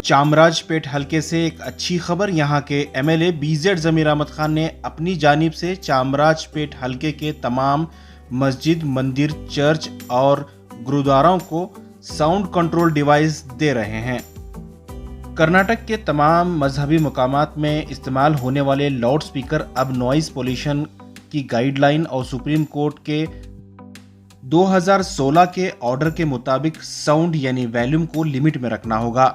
चामराजपेट हलके से एक अच्छी खबर। यहां के एमएलए बीजेड जमीर अहमद खान ने अपनी जानिब से चामराजपेट हलके के तमाम मस्जिद, मंदिर, चर्च और गुरुद्वाराओं को साउंड कंट्रोल डिवाइस दे रहे हैं। कर्नाटक के तमाम मजहबी मकामात में इस्तेमाल होने वाले लाउड स्पीकर अब नॉइज पोल्यूशन की गाइडलाइन और सुप्रीम कोर्ट के 2016 के ऑर्डर के मुताबिक साउंड यानी वॉल्यूम को लिमिट में रखना होगा।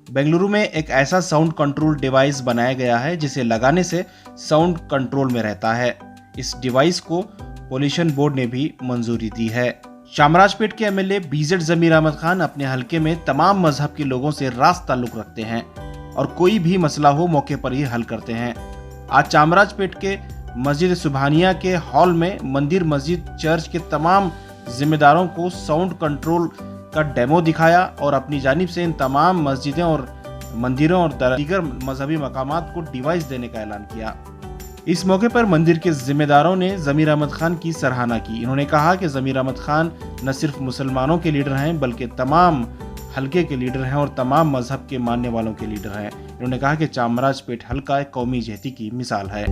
बेंगलुरु में एक ऐसा साउंड कंट्रोल डिवाइस बनाया गया है जिसे लगाने से साउंड कंट्रोल में रहता है। इस डिवाइस को पोल्यूशन बोर्ड ने भी मंजूरी दी है। चामराजपेट के एमएलए बीजेड जमीर अहमद खान अपने हलके में तमाम मजहब के लोगों से रास ताल्लुक रखते हैं और कोई भी मसला हो मौके पर ही हल करते हैं। आज चामराजपेट के मस्जिद सुबहानिया के हॉल में मंदिर, मस्जिद, चर्च के तमाम जिम्मेदारों को साउंड कंट्रोल का डेमो दिखाया और अपनी जानिब से इन तमाम मस्जिदें और मंदिरों और दीगर मजहबी मकामात को डिवाइस देने का ऐलान किया। इस मौके पर मंदिर के जिम्मेदारों ने जमीर अहमद खान की सराहना की। इन्होंने कहा कि जमीर अहमद खान न सिर्फ मुसलमानों के लीडर हैं बल्कि तमाम हलके के लीडर हैं और तमाम मजहब के मानने वालों के लीडर हैं। इन्होंने कहा कि चामराजपेट हलका एक कौमी जहती की मिसाल है।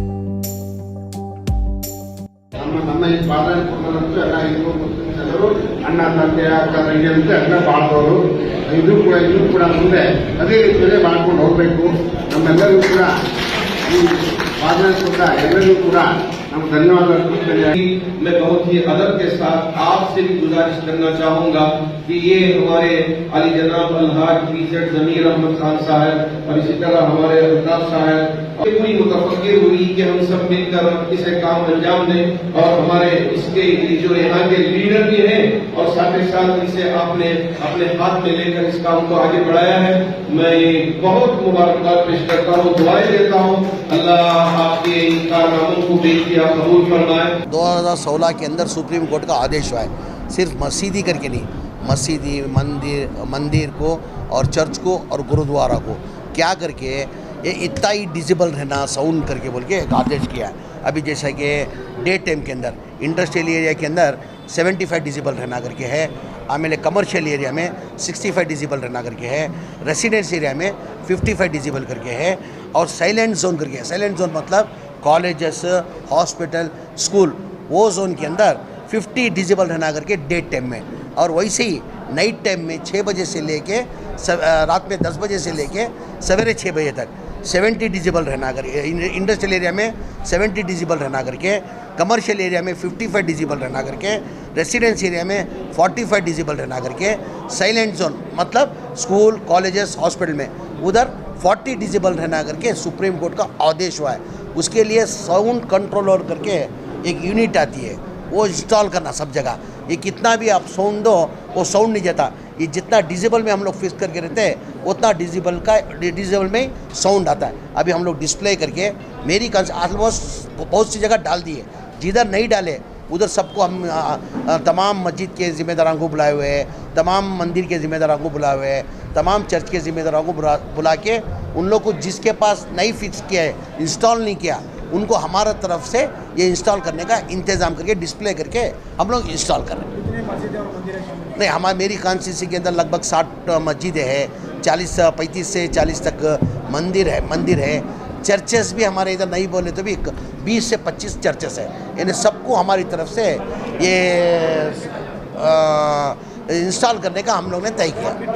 ಅಣ್ಣ ತಂದೆ ಅಕ್ಕ ತಂಗಿ ಅಂತ ಎಲ್ಲ ಬಾಳ್ದವರು ಇದು ಕೂಡ ಮುಂದೆ ಅದೇ ರೀತಿಯಲ್ಲೇ ಬಾಳ್ಕೊಂಡು ಹೋಗಬೇಕು। ನಮ್ಮೆಲ್ಲರಿಗೂ ಕೂಡ ಈ ಸಾಧನೆ ಕೂಡ ಎಲ್ಲರಿಗೂ ಕೂಡ हम धन्यवाद अर्पित करें। मैं बहुत ही अदब के साथ आपसे भी गुजारिश करना चाहूंगा कि ये हमारे अली जनाब अलहाज बीजेड जमीर अहमद खान साहब और इसी तरह हमारे अल्ताफ साहब पूरी मुतफक्किर हुई कि हम सब मिलकर इसे काम अंजाम दें और हमारे इसके जो यहाँ के लीडर भी हैं और साथ ही साथ इसे आपने अपने हाथ में लेकर इस काम को आगे बढ़ाया है। मैं बहुत मुबारकबाद पेश करता हूँ, दुआएं देता हूँ, अल्लाह आपके इन कारनामों को बेहतरीन 2016 के अंदर सुप्रीम कोर्ट का आदेश हुआ है, सिर्फ मस्जिद ही करके नहीं, मस्जिद, मंदिर को और चर्च को और गुरुद्वारा को क्या करके ये इतना ही डिजिबल रहना साउंड करके बोल के एक आदेश किया है। अभी जैसा कि डे टाइम के अंदर इंडस्ट्रियल एरिया के अंदर 75 डिजिबल रहना करके है, आमेले कमर्शियल एरिया में 65 डिजिबल रहना करके है, रेसिडेंस एरिया में 55 डिजिबल करके है और साइलेंट जोन करके है। साइलेंट जोन मतलब कॉलेजेस, हॉस्पिटल, स्कूल, वो जोन के अंदर 50 डिजिबल रहना करके डे टाइम में, और वैसे ही नाइट टाइम में 6 बजे से लेके रात में 10 बजे से लेके सवेरे 6 बजे तक 70 डिजिबल रहना करके, इंडस्ट्रियल एरिया में 70 डिजिबल रहना करके, कमर्शियल एरिया में 55 डिजिबल रहना करके, रेसिडेंस एरिया में 45 डिजिबल रहना करके, साइलेंट जोन मतलब स्कूल, कॉलेजेस, हॉस्पिटल में उधर 40 डिजिबल रहना करके सुप्रीम कोर्ट का आदेश हुआ है। उसके लिए साउंड कंट्रोलर करके एक यूनिट आती है, वो इंस्टॉल करना सब जगह। ये कितना भी आप साउंड दो वो साउंड नहीं जाता। ये जितना डिजिबल में हम लोग फिक्स करके रहते हैं उतना डिजिबल में साउंड आता है। अभी हम लोग डिस्प्ले करके मेरी ऑलमोस्ट बहुत सी जगह डाल दी है, जिधर नहीं डाले उधर सबको हम तमाम मस्जिद के ज़िम्मेदारों को बुलाए हुए हैं, तमाम मंदिर के ज़िम्मेदारों को बुलाए हुए हैं, तमाम चर्च के ज़िम्मेदारों को बुला के उन लोग को जिसके पास नहीं फिक्स किया है, इंस्टॉल नहीं किया, उनको हमारा तरफ से ये इंस्टॉल करने का इंतज़ाम करके डिस्प्ले करके हम लोग इंस्टॉल कर रहे हैं। नहीं, मेरी कॉन्स्टिट्यूंसी के अंदर लगभग 60 मस्जिदें हैं, 35 से 40 तक मंदिर है। चर्चेस भी हमारे इधर नहीं बोले तो भी 20 से 25 चर्चेस है। यानी सबको हमारी तरफ से ये इंस्टॉल करने का हम लोग ने तय किया।